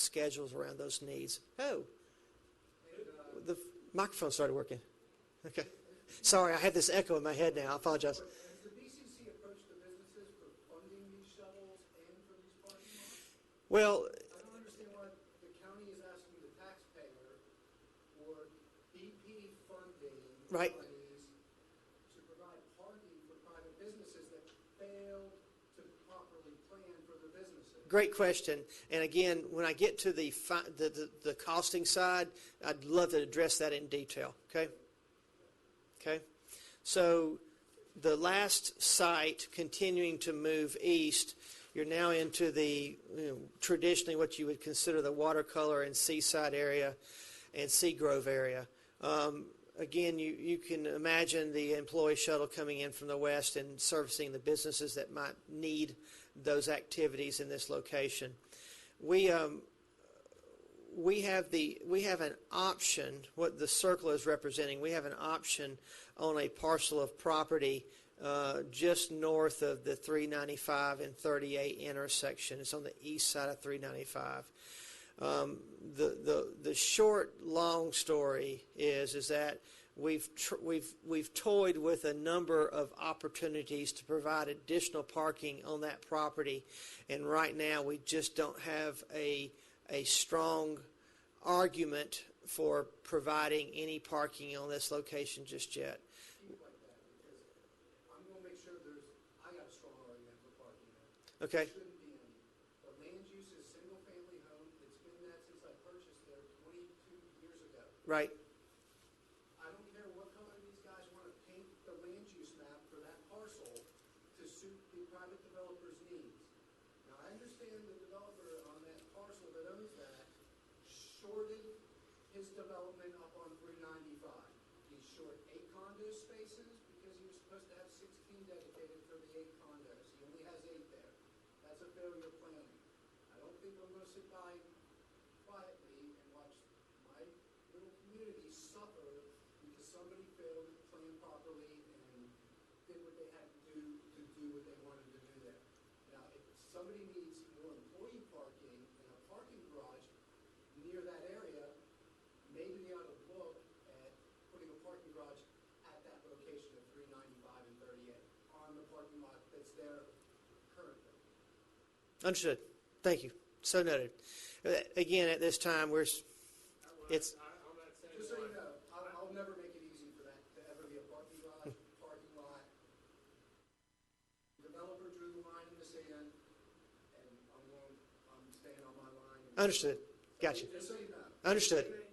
schedules around those needs. Oh, the microphone started working. Okay. Sorry, I have this echo in my head now. I apologize. Has the BCC approached the businesses for funding these shuttles and for these parking lots? Well, I don't understand why the county is asking the taxpayer for BP funding right. monies to provide parking for private businesses that failed to properly plan for their businesses. Great question. And again, when I get to the costing side, I'd love to address that in detail. Okay. Okay. So the last site, continuing to move east, you're now into the traditionally what you would consider the watercolor and seaside area and Seagrove area. Again, you can imagine the employee shuttle coming in from the west and servicing the businesses that might need those activities in this location. We have an option. What the circle is representing, we have an option on a parcel of property just north of the 395 and 38 intersection. It's on the east side of 395. The short, long story is that we've toyed with a number of opportunities to provide additional parking on that property, and right now we just don't have a strong argument for providing any parking on this location just yet. Keep like that, because I'm going to make sure I got a strong argument for parking there. Okay. There shouldn't be any. The land use is single-family home. It's been that since I purchased there 22 years ago. Right. I don't care what color these guys want to paint the land use map for that parcel to suit the private developer's needs. Now, I understand the developer on that parcel that owns that shorted his development up on 395. He short 8 condo spaces because he was supposed to have 16 dedicated for the 8 condos. He only has 8 there. That's a failure of planning. I don't think I'm going to sit by quietly and watch my little community suffer because somebody failed to plan properly and did what they had to do what they wanted to do there. Now, if somebody needs more employee parking and a parking garage near that area, maybe they ought to look at putting a parking garage at that location of 395 and 38 on the parking lot that's there currently. Understood. Thank you. So noted. Again, at this time, it's. Just so you know, I'll never make it easy for that to ever be a parking garage, parking lot. Developer drew the line in the sand, and I'm staying on my line. Understood. Gotcha. Just so you know. Understood. Didn't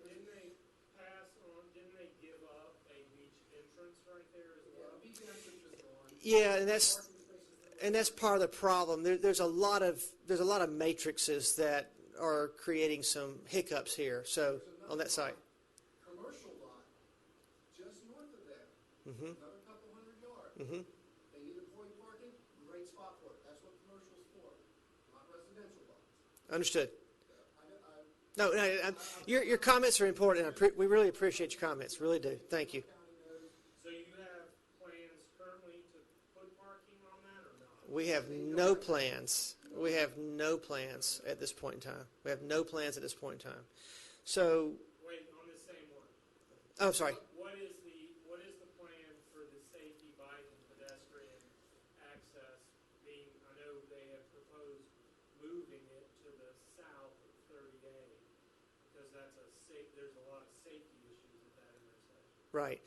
they give up a beach entrance right there as well? Yeah, beach entrance is gone. Yeah, and that's part of the problem. There's a lot of matrices that are creating some hiccups here. So on that site. Commercial lot just north of there. Mm-hmm. Another couple hundred yards. Mm-hmm. They need employee parking. Great spot for it. That's what commercial's for, not residential lots. Understood. No, your comments are important, and we really appreciate your comments. Really do. Thank you. So you have plans currently to put parking on that or not? We have no plans. We have no plans at this point in time. We have no plans at this point in time. So. Wait, on the same one. Oh, sorry. What is the plan for the safety bike and pedestrian access being? I know they have proposed moving it to the south of 38 because there's a lot of safety issues at that intersection. Right.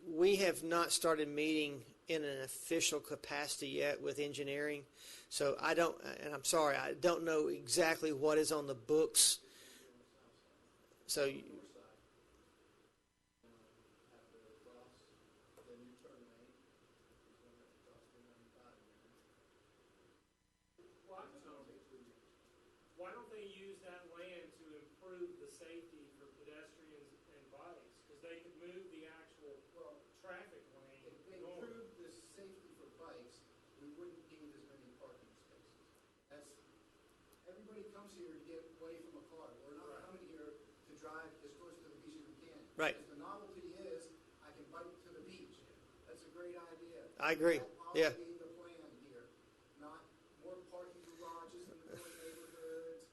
We have not started meeting in an official capacity yet with engineering. So and I'm sorry, I don't know exactly what is on the books. So. Why don't they use that land to improve the safety for pedestrians and bikes? Because they could move the actual traffic lane. If they improved the safety for bikes, we wouldn't need as many parking spaces. Everybody comes here to get away from a car. We're not coming here to drive as close to the beach as we can. Right. Because the novelty is I can bike to the beach. That's a great idea. I agree. Yeah. The plan here, not more parking garages in the neighborhoods,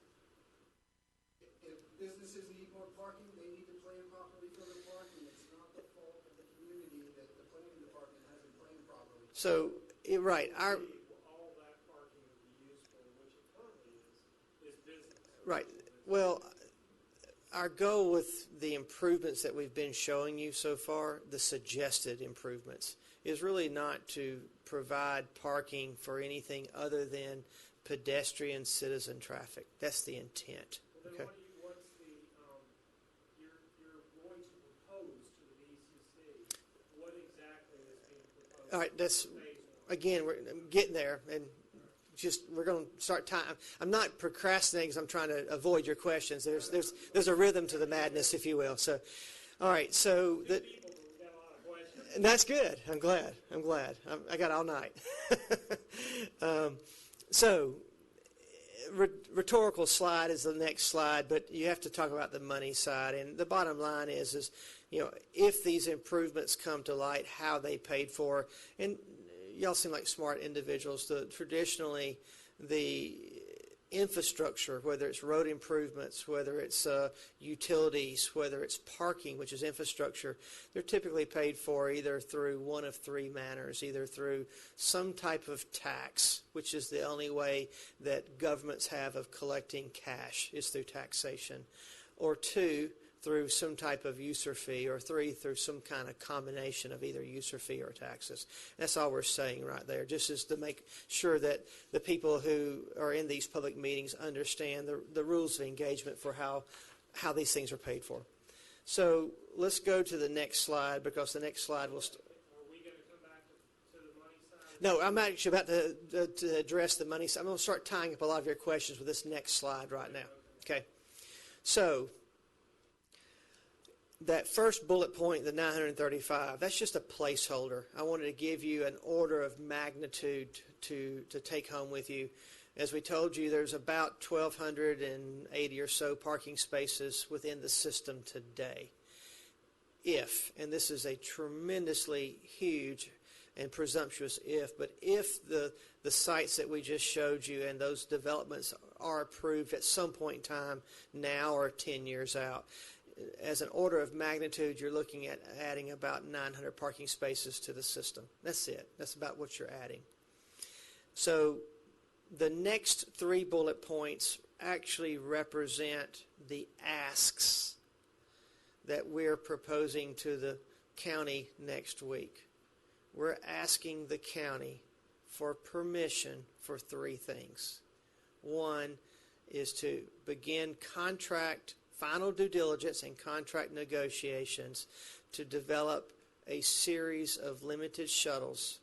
So, right, All that parking would be used for, which it currently is business. right. Well, our goal with the improvements that we've been showing you so far, the suggested improvements, is really not to provide parking for anything other than pedestrian citizen traffic. That's the intent. Well, Okay. then what's the, you're going to propose to the BCC, what exactly is being proposed? All right, that's, Phase one. again, I'm getting there, and we're going to start time. I'm not procrastinating because I'm trying to avoid your questions. There's a rhythm to the madness, if you will. So, all right, so Two people, but we got a lot of questions. and that's good. I'm glad. I got all night. So, rhetorical slide is the next slide, but you have to talk about the money side. And the bottom line is if these improvements come to light, how they paid for. And y'all seem like smart individuals. Traditionally, the infrastructure, whether it's road improvements, whether it's utilities, whether it's parking, which is infrastructure, they're typically paid for either through one of three manners, either through some type of tax, which is the only way that governments have of collecting cash, is through taxation, or two, through some type of user fee, or three, through some kind of combination of either user fee or taxes. That's all we're saying right there, just is to make sure that the people who are in these public meetings understand the rules of engagement for how these things are paid for. So let's go to the next slide, because the next slide will... Are we going to come back to the money side? No, I'm actually about to address the money side. I'm going to start tying up a lot of your questions with this next slide right now. Okay. So that first bullet point, the 935, that's just a placeholder. I wanted to give you an order of magnitude to take home with you. As we told you, there's about 1,280 or so parking spaces within the system today. If, and this is a tremendously huge and presumptuous if, but if the sites that we just showed you and those developments are approved at some point in time now or 10 years out, as an order of magnitude, you're looking at adding about 900 parking spaces to the system. That's it. That's about what you're adding. So the next three bullet points actually represent the asks that we're proposing to the county next week. We're asking the county for permission for three things. One is to begin final due diligence and contract negotiations to develop a series of limited shuttles,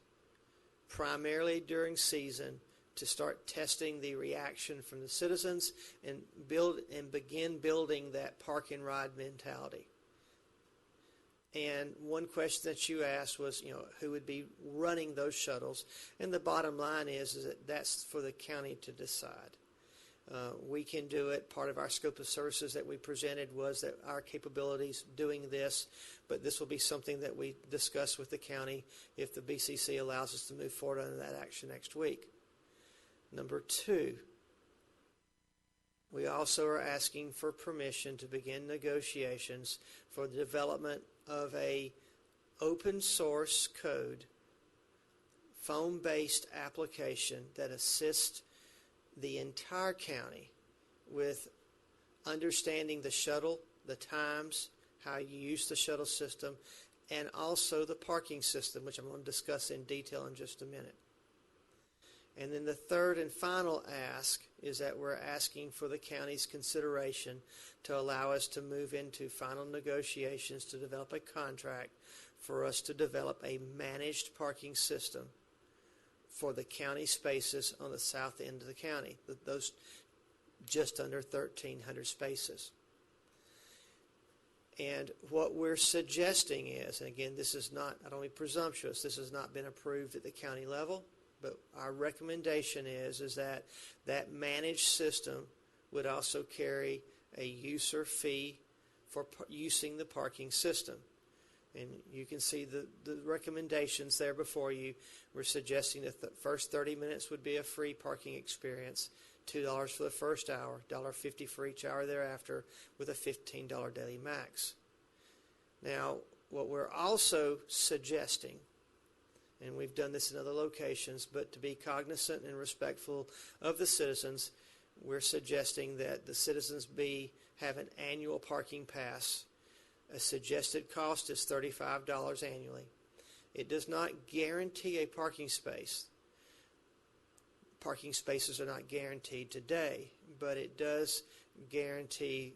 primarily during season, to start testing the reaction from the citizens and begin building that park and ride mentality. And one question that you asked was, who would be running those shuttles? And the bottom line is that that's for the county to decide. We can do it. Part of our scope of services that we presented was that our capabilities doing this, but this will be something that we discuss with the county if the BCC allows us to move forward on that action next week. Number two, we also are asking for permission to begin negotiations for the development of a open source code, phone-based application that assists the entire county with understanding the shuttle, the times, how you use the shuttle system, and also the parking system, which I'm going to discuss in detail in just a minute. And then the third and final ask is that we're asking for the county's consideration to allow us to move into final negotiations to develop a contract for us to develop a managed parking system for the county spaces on the south end of the county, those just under 1,300 spaces. And what we're suggesting is, and again, this is not, I don't want to be presumptuous, this has not been approved at the county level, but our recommendation is that that managed system would also carry a user fee for using the parking system. And you can see the recommendations there before you. We're suggesting that the first 30 minutes would be a free parking experience, $2 for the first hour, $1.50 for each hour thereafter, with a $15 daily max. Now, what we're also suggesting, and we've done this in other locations, but to be cognizant and respectful of the citizens, we're suggesting that the citizens have an annual parking pass. A suggested cost is $35 annually. It does not guarantee a parking space. Parking spaces are not guaranteed today, but it does guarantee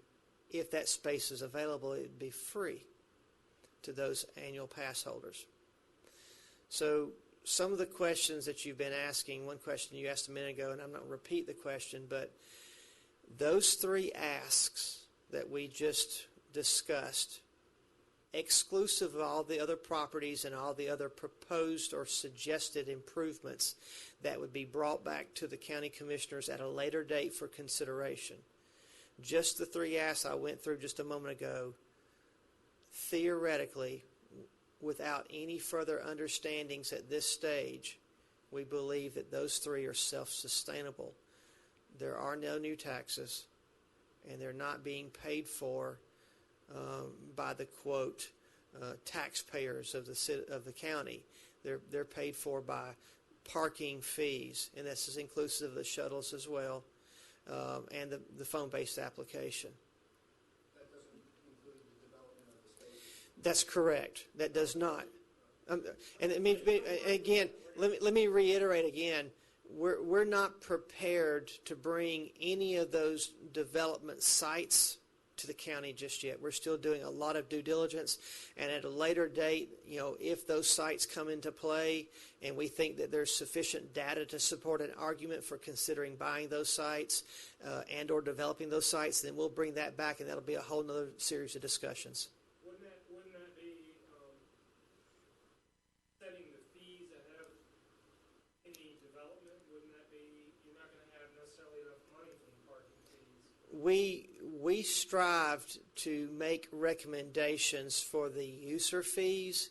if that space is available, it would be free to those annual pass holders. So some of the questions that you've been asking, one question you asked a minute ago, and I'm not going to repeat the question, but those three asks that we just discussed, exclusive of all the other properties and all the other proposed or suggested improvements that would be brought back to the county commissioners at a later date for consideration. Just the three asks I went through just a moment ago, theoretically, without any further understandings at this stage, we believe that those three are self-sustainable. There are no new taxes, and they're not being paid for by the quote taxpayers of the county. They're paid for by parking fees, and this is inclusive of the shuttles as well, and the phone-based application. That doesn't include the development of the station? That's correct. That does not. And I mean, again, let me reiterate again. We're not prepared to bring any of those development sites to the county just yet. We're still doing a lot of due diligence, and at a later date, if those sites come into play and we think that there's sufficient data to support an argument for considering buying those sites and or developing those sites, then we'll bring that back, and that'll be a whole nother series of discussions. Wouldn't that be setting the fees ahead of any development? Wouldn't that be, you're not going to have necessarily enough money from the parking fees? We strived to make recommendations for the user fees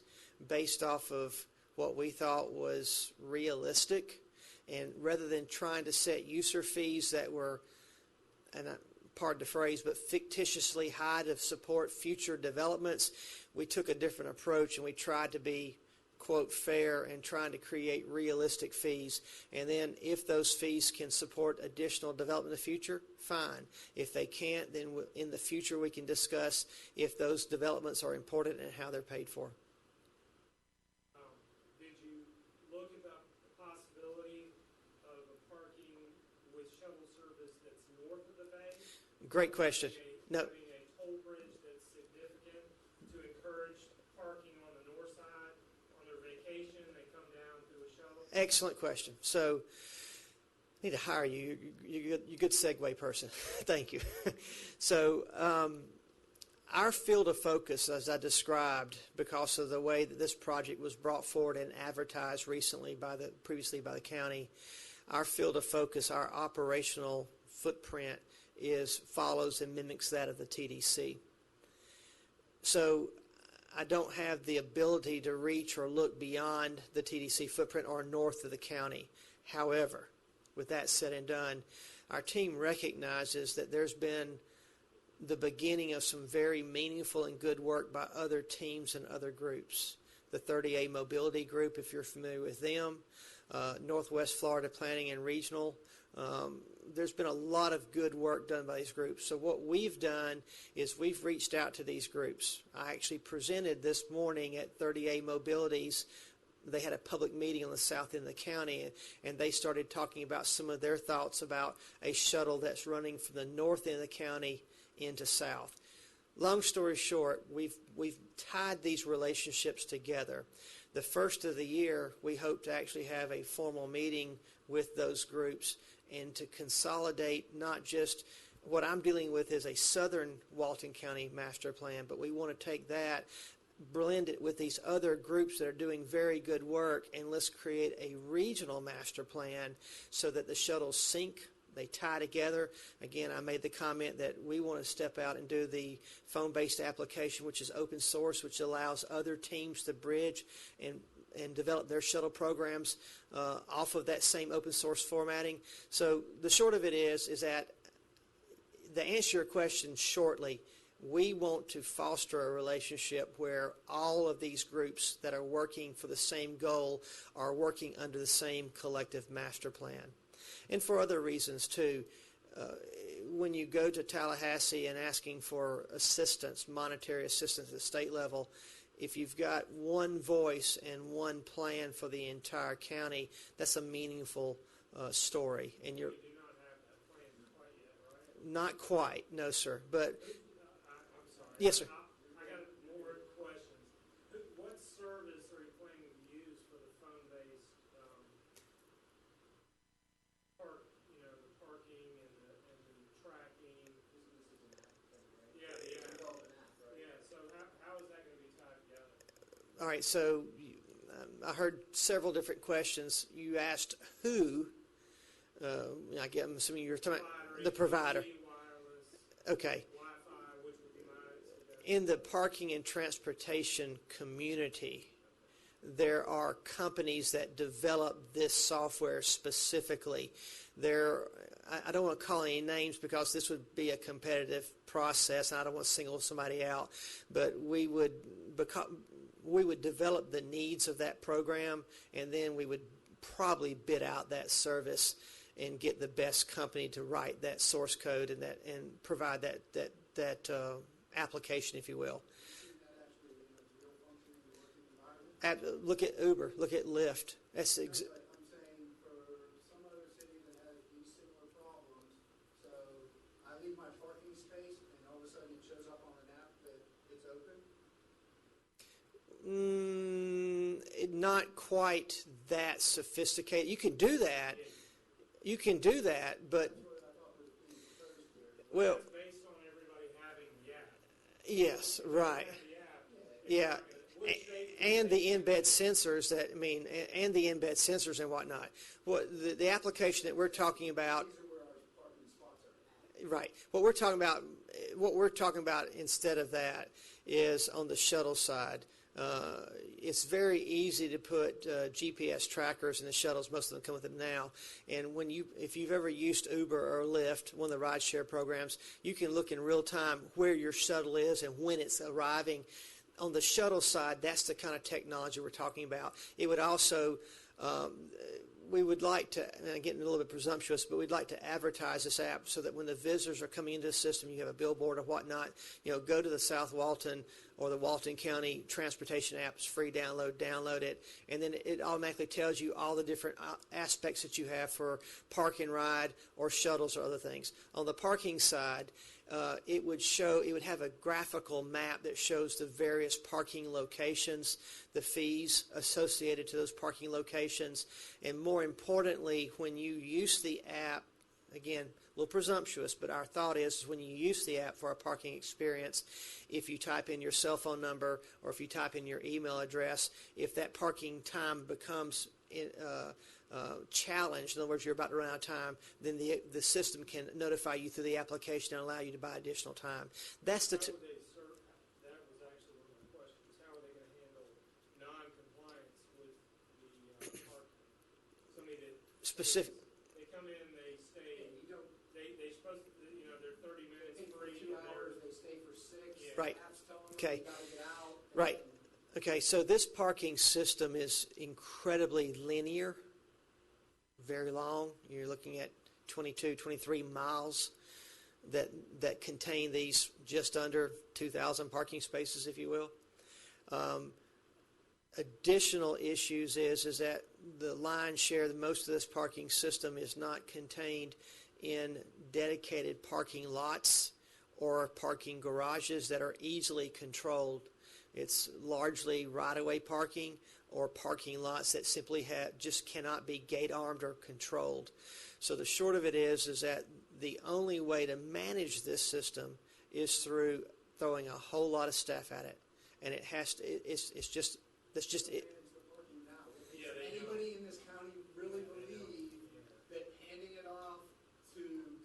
based off of what we thought was realistic, and rather than trying to set user fees that were, and pardon the phrase, but fictitiously high to support future developments, we took a different approach, and we tried to be quote fair and trying to create realistic fees. And then if those fees can support additional development in the future, fine. If they can't, then in the future we can discuss if those developments are important and how they're paid for. Did you look at the possibility of a parking with shuttle service that's north of the bay? Great question. No. Putting a toll bridge that's significant to encourage parking on the north side. On their vacation, they come down through a shuttle. Excellent question. So I need to hire you. You're a good segue person. Thank you. So our field of focus, as I described, because of the way that this project was brought forward and advertised previously by the county, our field of focus, our operational footprint follows and mimics that of the TDC. So I don't have the ability to reach or look beyond the TDC footprint or north of the county. However, with that said and done, our team recognizes that there's been the beginning of some very meaningful and good work by other teams and other groups. The 30A Mobility Group, if you're familiar with them, Northwest Florida Planning and Regional. There's been a lot of good work done by these groups. So what we've done is we've reached out to these groups. I actually presented this morning at 30A Mobility's. They had a public meeting on the south end of the county, and they started talking about some of their thoughts about a shuttle that's running from the north end of the county into south. Long story short, we've tied these relationships together. The first of the year, we hope to actually have a formal meeting with those groups and to consolidate not just what I'm dealing with is a southern Walton County master plan, but we want to take that, blend it with these other groups that are doing very good work, and let's create a regional master plan so that the shuttles sync, they tie together. Again, I made the comment that we want to step out and do the phone-based application, which is open source, which allows other teams to bridge and develop their shuttle programs off of that same open source formatting. So the short of it is that, to answer your question shortly, We want to foster a relationship where all of these groups that are working for the same goal are working under the same collective master plan. And for other reasons too. When you go to Tallahassee and asking for assistance, monetary assistance at the state level, if you've got one voice and one plan for the entire county, that's a meaningful story. And you're We do not have that plan quite yet, right? not quite, no sir. But I'm sorry. yes, sir. I got more questions. What service are you planning to use for the phone-based the parking and the tracking? Yeah, yeah. So how is that going to be tied together? All right, so I heard several different questions. You asked who. I'm assuming you're talking about the provider. Wireless, Okay. Wi-Fi, which would be my suggestion. In the parking and transportation community, there are companies that develop this software specifically. I don't want to call any names because this would be a competitive process, and I don't want to single somebody out, but we would develop the needs of that program, and then we would probably bid out that service and get the best company to write that source code and provide that application, if you will. Look at Uber. Look at Lyft. That's I'm saying for some other city that has these similar problems, so I leave my parking space and all of a sudden it shows up on an app that it's open? Not quite that sophisticated. You can do that. But well, That's based on everybody having the app. yes, right. The app. Yeah. And the embed sensors and the embed sensors and whatnot. The application that we're talking about, These are where our parking spots are. right? What we're talking about instead of that is on the shuttle side. It's very easy to put GPS trackers in the shuttles. Most of them come with them now. And if you've ever used Uber or Lyft, one of the rideshare programs, you can look in real time where your shuttle is and when it's arriving. On the shuttle side, that's the kind of technology we're talking about. It would also, we would like to, and I'm getting a little bit presumptuous, but we'd like to advertise this app so that when the visitors are coming into the system, you have a billboard or whatnot, go to the South Walton or the Walton County Transportation app. It's free download it, and then it automatically tells you all the different aspects that you have for park and ride or shuttles or other things. On the parking side, it would have a graphical map that shows the various parking locations, the fees associated to those parking locations, and more importantly, when you use the app, again, a little presumptuous, but our thought is when you use the app for a parking experience, if you type in your cell phone number or if you type in your email address, if that parking time becomes challenged, in other words, you're about to run out of time, then the system can notify you through the application and allow you to buy additional time. That's the. That was actually one of my questions. How are they going to handle non-compliance with the parking? Somebody that Specific. They come in, they stay. They're supposed to. They're 30 minutes They stay for free. 2 hours, they stay for 6. Yeah. Right. App's telling them Okay. you gotta get out. Right. Okay, so this parking system is incredibly linear, very long. You're looking at 22, 23 miles that contain these just under 2,000 parking spaces, if you will. Additional issues is that the lion's share, most of this parking system is not contained in dedicated parking lots or parking garages that are easily controlled. It's largely right-of-way parking or parking lots that simply just cannot be gate-armed or controlled. So the short of it is that the only way to manage this system is through throwing a whole lot of staff at it, and it has to. It's just that's just it. Does anybody in this county really believe that handing it off to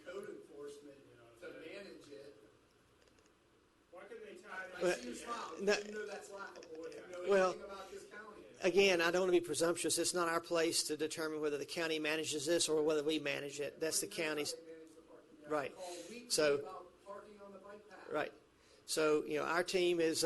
code enforcement to manage it? Why couldn't they tie it? I see your smile. No. You know that's laughable. If you know Well, anything about this county. Again, I don't want to be presumptuous. It's not our place to determine whether the county manages this or whether we manage it. That's the county's. They manage the parking. Right. Call weekly So- about parking on the bike path. Right. So, our team is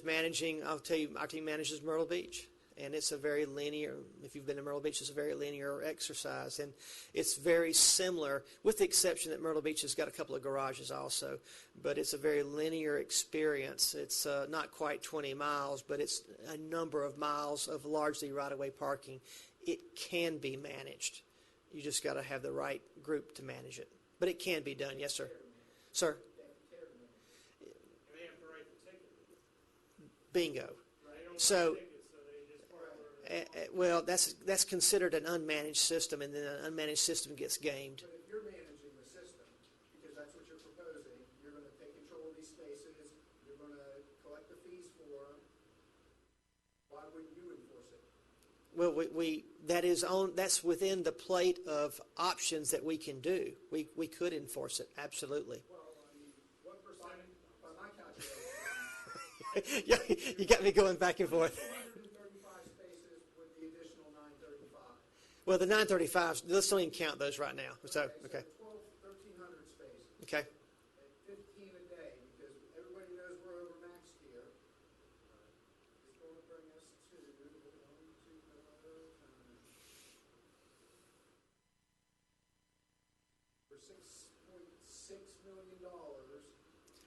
managing. I'll tell you, our team manages Myrtle Beach, and it's a very linear. If you've been to Myrtle Beach, it's a very linear exercise, and it's very similar, with the exception that Myrtle Beach has got a couple of garages also. But it's a very linear experience. It's not quite 20 miles, but it's a number of miles of largely right-of-way parking. It can be managed. You just got to have the right group to manage it. But it can be done. Yes, sir. Sir. Bingo. So, well, that's considered an unmanaged system, and then an unmanaged system gets gamed. But if you're managing the system, because that's what you're proposing, you're going to take control of these spaces, you're going to collect the fees for them, why wouldn't you enforce it? Well, that's within the plate of options that we can do. We could enforce it, absolutely. Well, I mean, what percent, by my calculation, You got me going back and forth. 235 spaces with the additional 935. Well, the 935s, let's don't even count those right now. So, okay. So 1,300 spaces. Okay. At 15 a day, because everybody knows we're over maxed here. It's going to bring us to for $6.6 million.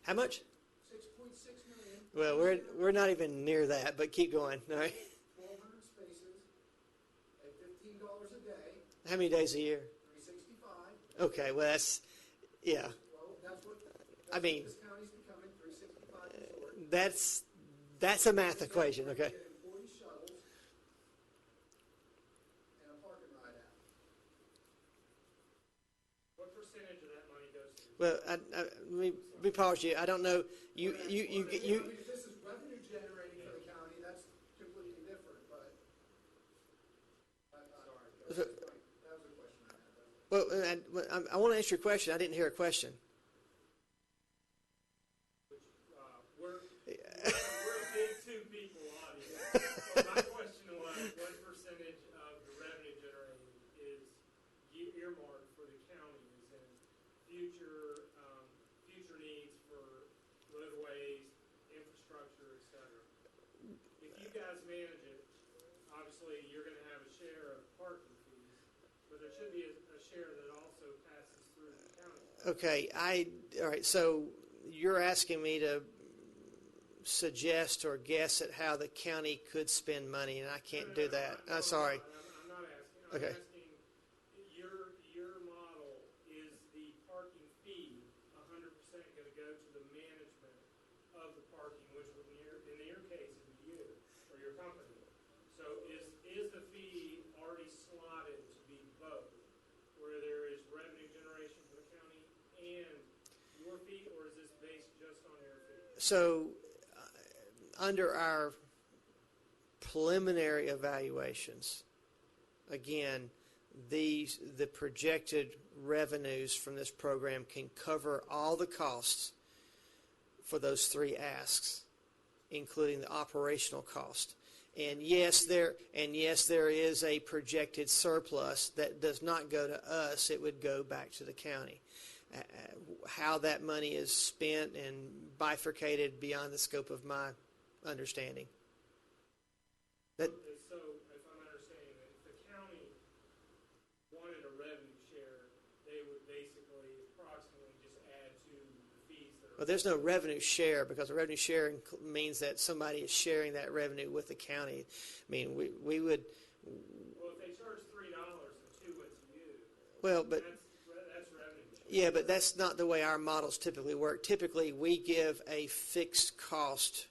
How much? 6.6 million. Well, we're not even near that, but keep going. All right. 1,200 spaces at $15 a day. How many days a year? 365. Okay. Well, that's yeah. Well, that's what I mean, this county's becoming, 365 resort. that's a math equation. Okay. Get employee shuttles and a parking ride out. What percentage of that money goes to? Well, let me pause you. I don't know. I mean, if this is revenue generating for the county, that's completely different, but that was a question I had. Well, I want to answer your question. I didn't hear a question. We're a big two people audience. So my question was, what percentage of the revenue generating is earmarked for the counties and future needs for roadways, infrastructure, et cetera? If you guys manage it, obviously you're going to have a share of parking fees, but there should be a share that also passes through the county. Okay. All right. So you're asking me to suggest or guess at how the county could spend money, and I can't do that. No, Sorry. I'm not asking. I'm Okay. asking, your model, is the parking fee 100% going to go to the management of the parking, which would in your case would be you or your company. So is the fee already slotted to be both, where there is revenue generation for the county and your fee, or is this based just on your fee? So under our preliminary evaluations, again, the projected revenues from this program can cover all the costs for those three asks, including the operational cost. And yes, there is a projected surplus that does not go to us; it would go back to the county. How that money is spent and bifurcated beyond the scope of my understanding. So if I'm understanding that, if the county wanted a revenue share, they would basically approximately just add to the fees that are... Well, there's no revenue share, because a revenue share means that somebody is sharing that revenue with the county. I mean, we would... Well, if they charge $3 and $2 went to you, Well, but... That's revenue share. Yeah, but that's not the way our models typically work. Typically, we give a fixed cost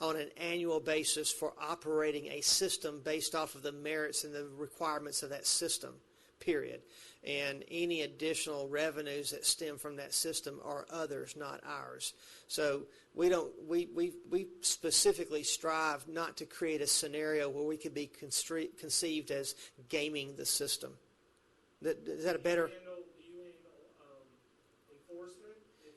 on an annual basis for operating a system based off of the merits and the requirements of that system, period. And any additional revenues that stem from that system are others, not ours. So we specifically strive not to create a scenario where we could be conceived as gaming the system. Is that a better... Do you handle enforcement if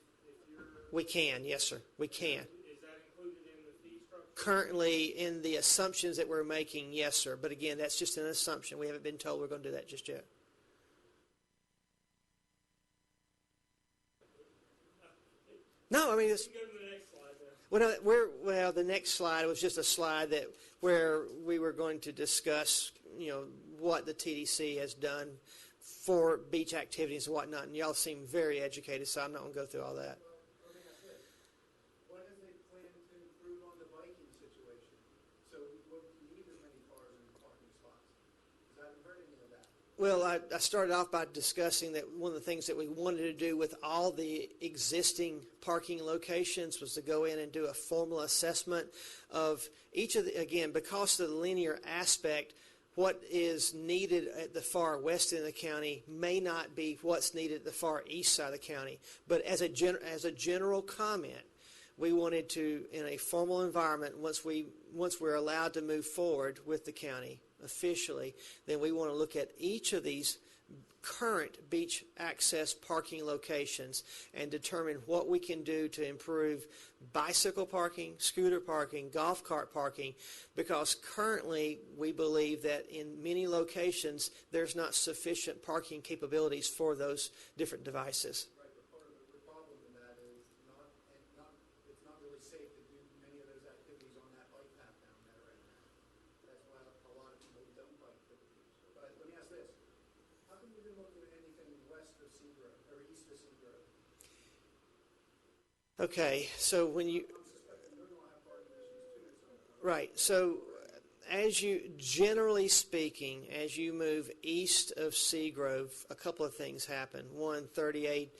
you're... We can, yes, sir. We can. Is that included in the fee structure? Currently, in the assumptions that we're making, yes, sir. But again, that's just an assumption. We haven't been told we're going to do that just yet. No, I mean, You can go to the next slide then. well, the next slide was just a slide where we were going to discuss, what the TDC has done for beach activities and whatnot. And y'all seem very educated, so I'm not going to go through all that. Well, let me ask this. When is they plan to improve on the biking situation? So we wouldn't need as many cars in the parking spots? Because I haven't heard any of that. Well, I started off by discussing that one of the things that we wanted to do with all the existing parking locations was to go in and do a formal assessment of each of the, again, because of the linear aspect, what is needed at the far west end of the county may not be what's needed at the far east side of the county. But as a general comment, we wanted to, in a formal environment, once we're allowed to move forward with the county officially, then we want to look at each of these current beach access parking locations and determine what we can do to improve bicycle parking, scooter parking, golf cart parking, because currently we believe that in many locations there's not sufficient parking capabilities for those different devices. Right, but part of the problem in that is it's not really safe to do many of those activities on that bike path down there right now. That's why a lot of people don't bike to the beach. But let me ask this. How come we didn't look at anything west of Seagrove or east of Seagrove? Okay, so when you... I'm suspecting they're going to have parking issues too at some point. Right. So generally speaking, as you move east of Seagrove, a couple of things happen. One, 38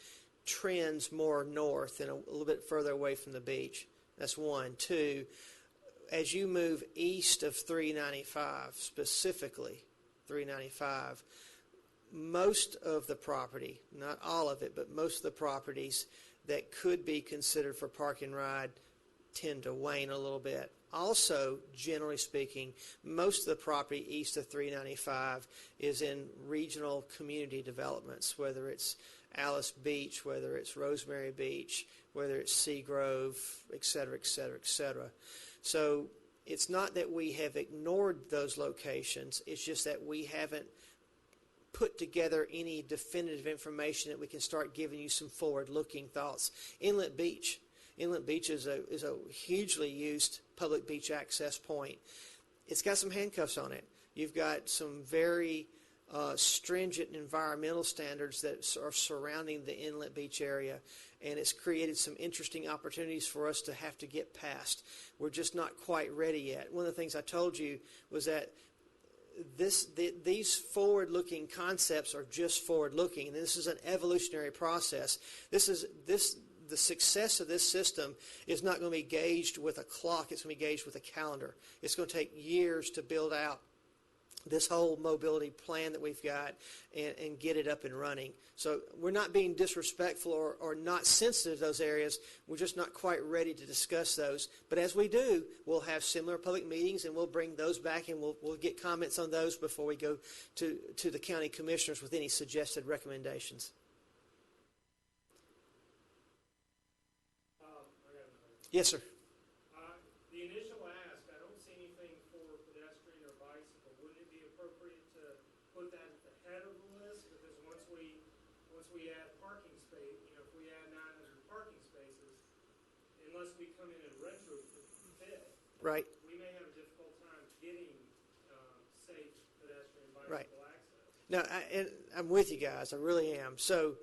trends more north and a little bit further away from the beach. That's one. Two, as you move east of 395, specifically 395, most of the property, not all of it, but most of the properties that could be considered for park and ride tend to wane a little bit. Also, generally speaking, most of the property east of 395 is in regional community developments, whether it's Alice Beach, whether it's Rosemary Beach, whether it's Seagrove, et cetera, et cetera, et cetera. So it's not that we have ignored those locations, it's just that we haven't put together any definitive information that we can start giving you some forward-looking thoughts. Inlet Beach is a hugely used public beach access point. It's got some handcuffs on it. You've got some very stringent environmental standards that are surrounding the Inlet Beach area, and it's created some interesting opportunities for us to have to get past. We're just not quite ready yet. One of the things I told you was that these forward-looking concepts are just forward-looking, and this is an evolutionary process. The success of this system is not going to be gauged with a clock. It's going to be gauged with a calendar. It's going to take years to build out this whole mobility plan that we've got and get it up and running. So we're not being disrespectful or not sensitive to those areas. We're just not quite ready to discuss those. But as we do, we'll have similar public meetings, and we'll bring those back, and we'll get comments on those before we go to the county commissioners with any suggested recommendations. Yes, sir. The initial ask, I don't see anything for pedestrian or bicycle. Wouldn't it be appropriate to put that at the head of the list? Because once we add parking space, if we add 900 parking spaces, unless we come in and retrofit, Right. we may have a difficult time getting safe pedestrian bicycle Right. access. No, I'm with you guys. I really am. So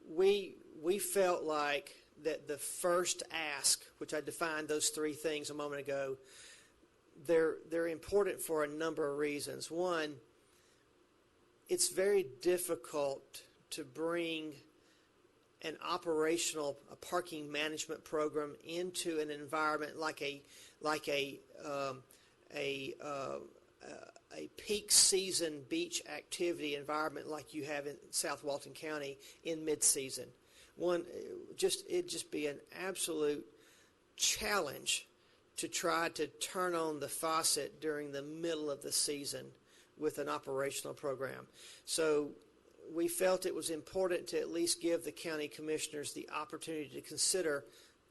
we felt like that the first ask, which I defined those three things a moment ago, they're important for a number of reasons. One, it's very difficult to bring an operational parking management program into an environment like a peak season beach activity environment like you have in South Walton County in mid-season. It'd just be an absolute challenge to try to turn on the faucet during the middle of the season with an operational program. So we felt it was important to at least give the county commissioners the opportunity to consider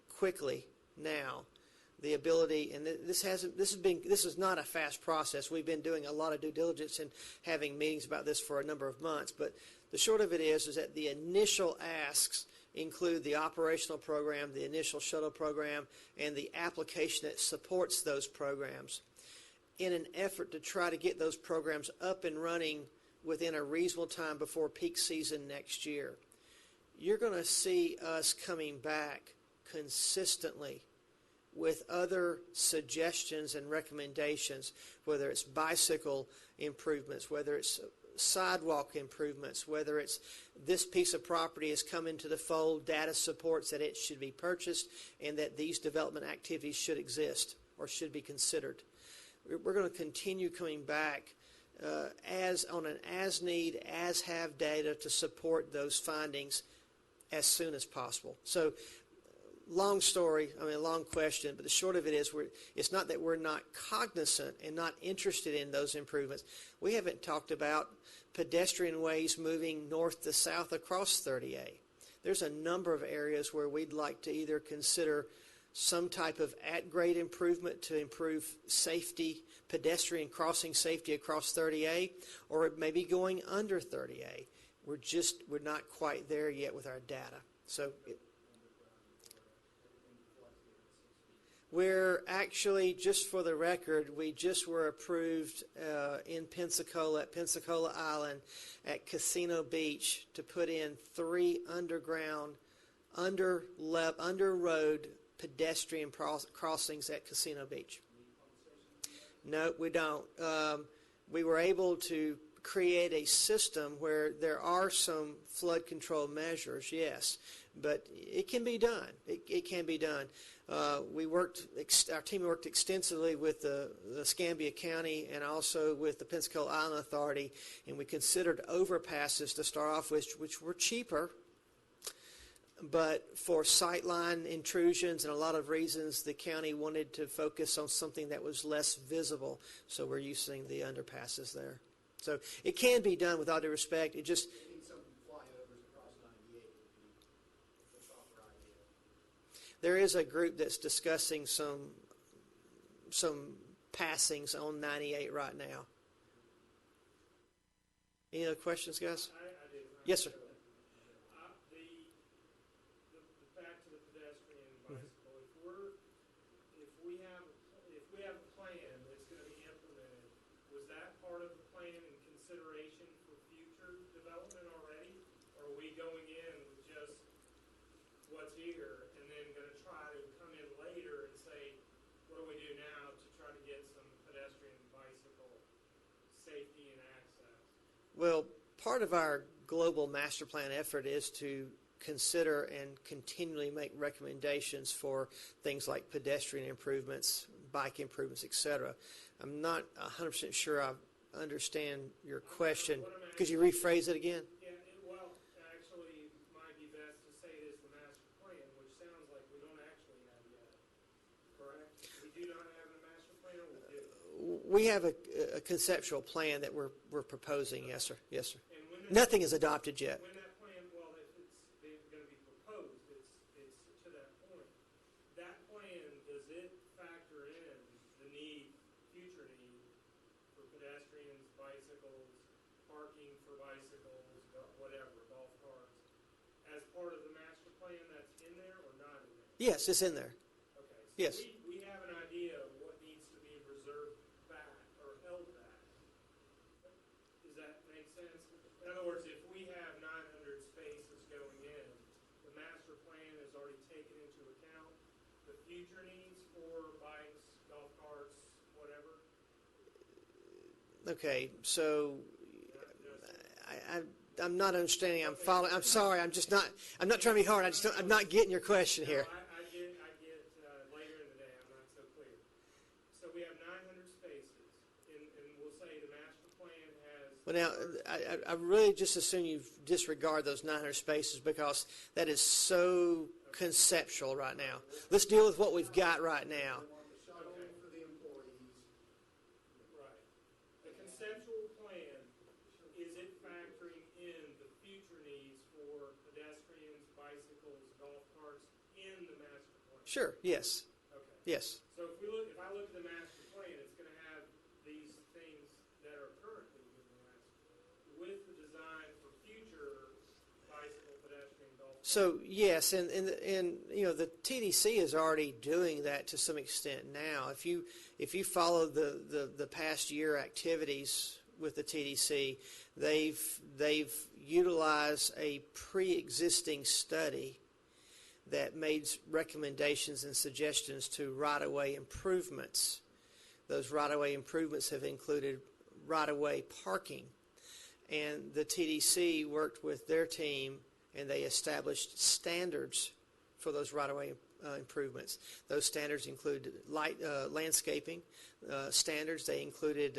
quickly now the ability, and this is not a fast process. We've been doing a lot of due diligence and having meetings about this for a number of months, but the short of it is that the initial asks include the operational program, the initial shuttle program, and the application that supports those programs in an effort to try to get those programs up and running within a reasonable time before peak season next year. You're going to see us coming back consistently with other suggestions and recommendations, whether it's bicycle improvements, whether it's sidewalk improvements, whether it's this piece of property has come into the fold, data supports that it should be purchased and that these development activities should exist or should be considered. We're going to continue coming back as on an as-need, as-have data to support those findings as soon as possible. So, long story, long question, but the short of it is it's not that we're not cognizant and not interested in those improvements. We haven't talked about pedestrian ways moving north to south across 30A. There's a number of areas where we'd like to either consider some type of at-grade improvement to improve safety, pedestrian crossing safety across 30A, or it may be going under 30A. We're not quite there yet with our data. So we're actually, just for the record, we just were approved in Pensacola, at Pensacola Island, at Casino Beach, to put in 3 underground, under road pedestrian crossings at Casino Beach. No, we don't. We were able to create a system where there are some flood control measures, yes, but it can be done. It can be done. Our team worked extensively with the Escambia County and also with the Pensacola Island Authority, and we considered overpasses to start off with, which were cheaper. But for sightline intrusions and a lot of reasons, the county wanted to focus on something that was less visible, so we're using the underpasses there. So it can be done with all due respect. It just there is a group that's discussing some passings on 98 right now. Any other questions, guys? I do. Yes, sir. Back to the pedestrian bicycle. If we have a plan that's going to be implemented, was that part of the plan in consideration for future development already, or are we going in with just what's here and then going to try to come in later and say, what do we do now to try to get some pedestrian bicycle safety and access? Well, part of our global master plan effort is to consider and continually make recommendations for things like pedestrian improvements, bike improvements, etc. I'm not 100% sure I understand your question. Could you rephrase it again? Yeah, actually, it might be best to say it is the master plan, which sounds like we don't actually have yet. Correct? We do not have a master plan, or we do? We have a conceptual plan that we're proposing. Yes, sir. Yes, sir. Nothing is adopted yet. When that plan, if it's going to be proposed, it's to that point. That plan, does it factor in the future need for pedestrians, bicycles, parking for bicycles, whatever, golf carts, as part of the master plan that's in there or not in there? Yes, it's in there. Okay. So yes. We have an idea of what needs to be reserved back or held back. Does that make sense? In other words, if we have 900 spaces going in, the master plan has already taken into account the future needs for bikes, golf carts, whatever? Okay, so I'm not understanding. I'm following. I'm sorry. I'm not trying to be hard. I'm not getting your question here. I get later in the day, I'm not so clear. So we have 900 spaces, and we'll say the master plan has... Well, now, I really just assume you disregard those 900 spaces because that is so conceptual right now. Let's deal with what we've got right now. Right. The conceptual plan, is it factoring in the future needs for pedestrians, bicycles, golf carts in the master plan? Sure, yes. Okay. Yes. So if I look at the master plan, it's going to have these things that are currently in the master plan with the design for future bicycle, pedestrian, golf carts. So yes, and you know the TDC is already doing that to some extent now. If you follow the past year activities with the TDC, they've utilized a pre-existing study that made recommendations and suggestions to right-of-way improvements. Those right-of-way improvements have included right-of-way parking, and the TDC worked with their team and they established standards for those right-of-way improvements. Those standards include landscaping standards. They included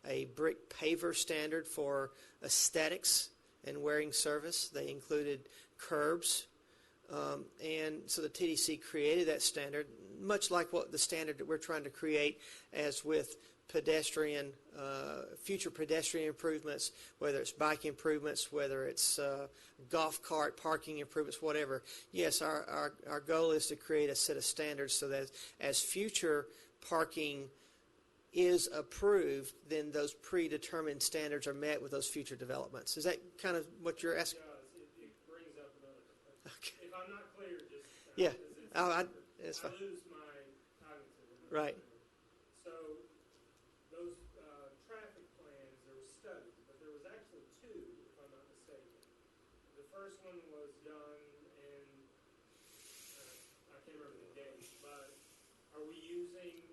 a brick paver standard for aesthetics and wearing service. They included curbs. And so the TDC created that standard, much like what the standard that we're trying to create as with pedestrian, future pedestrian improvements, whether it's bike improvements, whether it's golf cart parking improvements, whatever. Yes, our goal is to create a set of standards so that as future parking is approved, then those predetermined standards are met with those future developments. Is that kind of what you're asking? It brings up another question. Okay. If I'm not clear, just yeah, it's fine. I lose my cognitive. Right. So those traffic plans, there were studies, but there was actually two, if I'm not mistaken. The first one was done in I can't remember the date, but are we using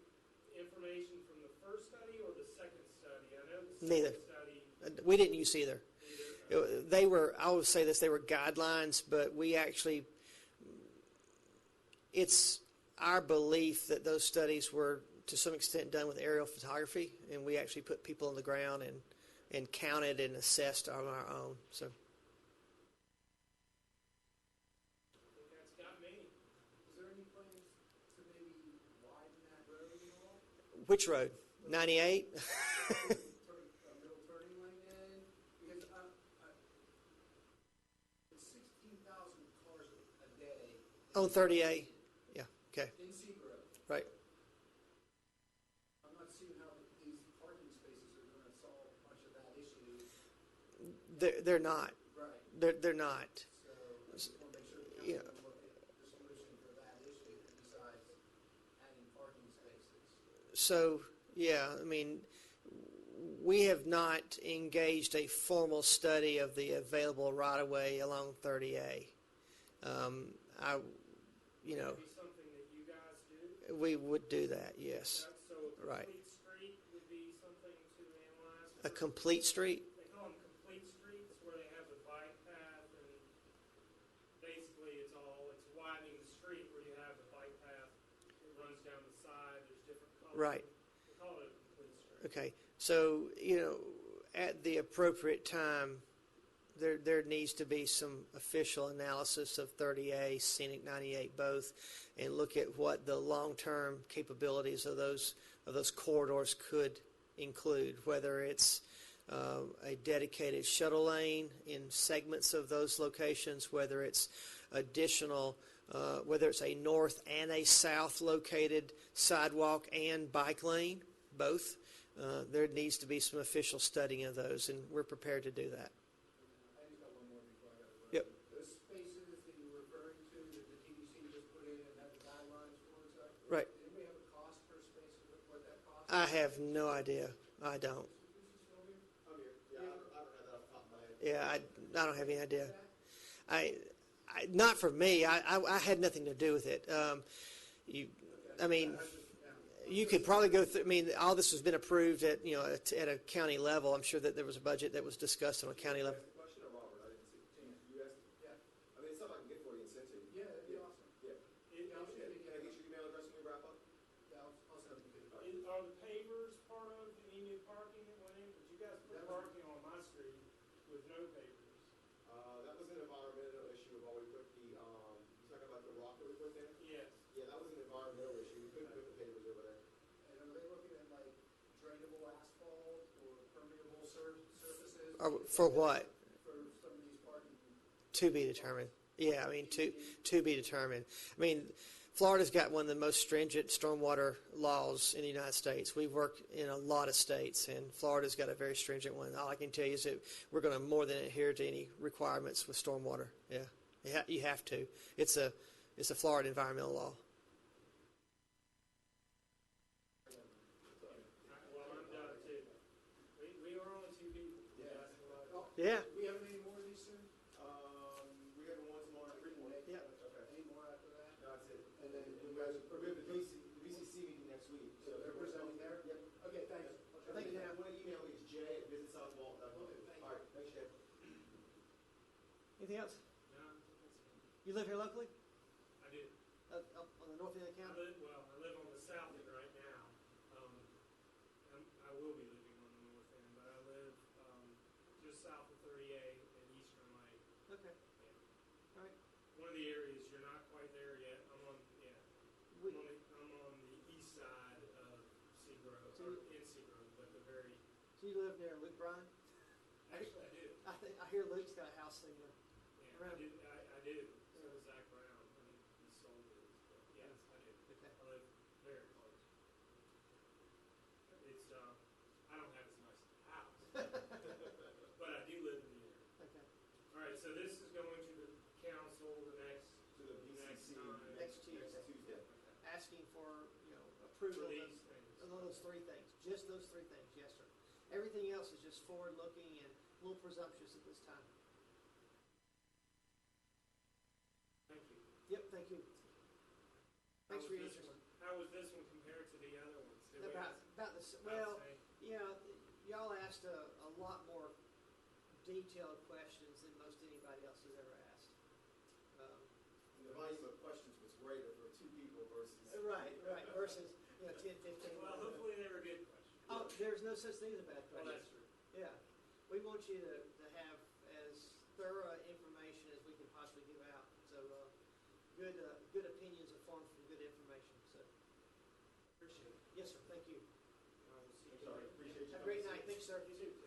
information from the first study or the second study? I know the second Neither. study. We didn't use either. They were, I would say this, they were guidelines, but we actually, it's our belief that those studies were to some extent done with aerial photography, and we actually put people on the ground and counted and assessed on our own. So. That's got me. Is there any plans to maybe widen that road at all? Which road? 98? Middle turning lane in? Because it's 16,000 cars a day. On 38? Yeah, okay. In Seagrove. Right. I'm not seeing how these parking spaces are going to solve much of that issue. They're not. Right. They're not. So I just want to make sure the Yeah. council look at the solution for that issue besides adding parking spaces. So, yeah, I mean, we have not engaged a formal study of the available right-of-way along 30A. You know, Would be something that you guys do? we would do that, yes. So a Right. complete street would be something to analyze? A complete street? They call them complete streets where they have the bike path and basically it's widening the street where you have the bike path. It runs down the side. There's different colors. Right. They call it a complete street. Okay, so, you know, at the appropriate time, there needs to be some official analysis of 30A, Scenic 98 both, and look at what the long-term capabilities of those corridors could include, whether it's a dedicated shuttle lane in segments of those locations, whether it's additional, whether it's a north and a south located sidewalk and bike lane, both. There needs to be some official studying of those, and we're prepared to do that. I just got one more before I got to run. Yep. Those spaces that you were referring to that the TDC just put in and have the guidelines for, is that? Right. Did anybody have a cost per space, what that costs? I have no idea. I don't. I'm here. Yeah, I don't have that off the top of my head. Yeah, I don't have any idea. Not for me. I had nothing to do with it. I mean, you could probably go through. I mean, all this has been approved at at a county level. I'm sure that there was a budget that was discussed on a county level. Question or Robert? I didn't see. You asked? Yeah. I mean, it's something I can get for you and send to you. Yeah, that'd be awesome. Yeah. Yeah, I'll Can I send it get again. your email address when we wrap up? Yeah, I'll send it to you. Are the pavers part of any new parking that went in? Because you guys put parking on my street with no pavers. That was an environmental issue of all we put the, you talking about the rock that we put there? Yes. Yeah, that was an environmental issue. We couldn't put the pavers over there. And are they looking at like drainable asphalt or permeable surfaces? For what? For some of these parking. To be determined. Yeah, I mean, to be determined. I mean, Florida's got one of the most stringent stormwater laws in the United States. We've worked in a lot of states, and Florida's got a very stringent one. All I can tell you is that we're going to more than adhere to any requirements with stormwater. Yeah. You have to. It's a Florida environmental law. Well, I'm done too. We are only two people. Yeah. That's a lot. Yeah. We have any more of these soon? We have one tomorrow, three more. Yeah. Okay. Any more after that? No, that's it. And then you guys are We have the BCC meeting next week. So they're presenting there? Yep. Okay, thanks. Thank you, Dan. Want to email me, it's jay@visitsouthwalton.com. Okay, thank you. All right, thanks, Jay. Anything else? No, I think that's it. You live here locally? I do. Up on the north end of the county? I live on the south end right now. I will be living on the north end, but I live just south of 38 and Eastern Lake. Okay. Yeah. All right. One of the areas you're not quite there yet. I'm on We- I'm on the east side of Seagrove, So or you- in Seagrove, but the very So you live near Luke Bryan? actually I do. I hear Luke's got a house in there. Yeah, I do. So does Zach Brown. I mean, he sold it. But yes, I do. Okay. I live very close. It's I don't have as nice a house, but I do live in the area. Okay. All right, so this is going to the council the next To the next BCC time. Next Tuesday. Next Tuesday. Asking for, For approval of these things. those three things. Just those three things, yes, sir. Everything else is just forward-looking and a little presumptuous at this time. Thank you. Yep, thank you. Thanks for your this interest. one? How was this one compared to the other ones? Did we About the, about well, the same? y'all asked a lot more detailed questions than most anybody else has ever asked. And the volume of questions was greater for two people versus. Right, versus, 10, 15. Well, hopefully they were good questions. Oh, there's no such thing as a bad Well, question. that's true. Yeah, we want you to have as thorough information as we can possibly give out. So, good opinions are formed from good information. So, Appreciate it. yes, sir. Thank you. I will see you. Sorry, appreciate you. Have a great night. Thanks, sir. You too.